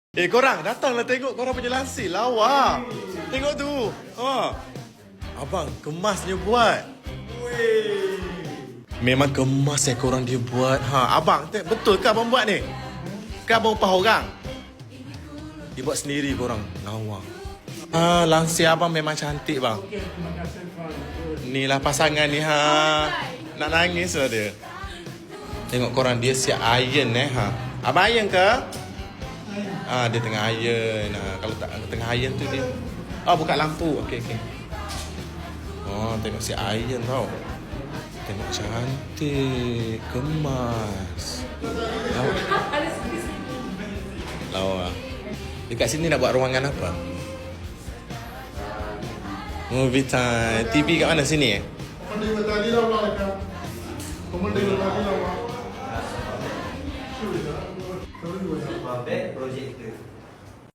Korang datanglah tengok korang punya lansir. Lawa. Tengok tu. Abang kemasnya buat. Memang kemas korang dia buat. Abang, betul ke abang buat ni? Ke abang upah orang? Dia buat sendiri korang. Lawa. Lansir abang memang cantik bang. Ni lah pasangan ni nak nangis lah dia. Tengok korang dia siap iron Abang iron ke? Dia tengah iron. Kalau tak tengah iron tu dia buka lampu. Okey. Tengok si iron tau. Tengok cantik, kemas. Lawa. Dekat sini nak buat ruangan apa? Movie time. TV kat mana sini? Komedi tadi lah.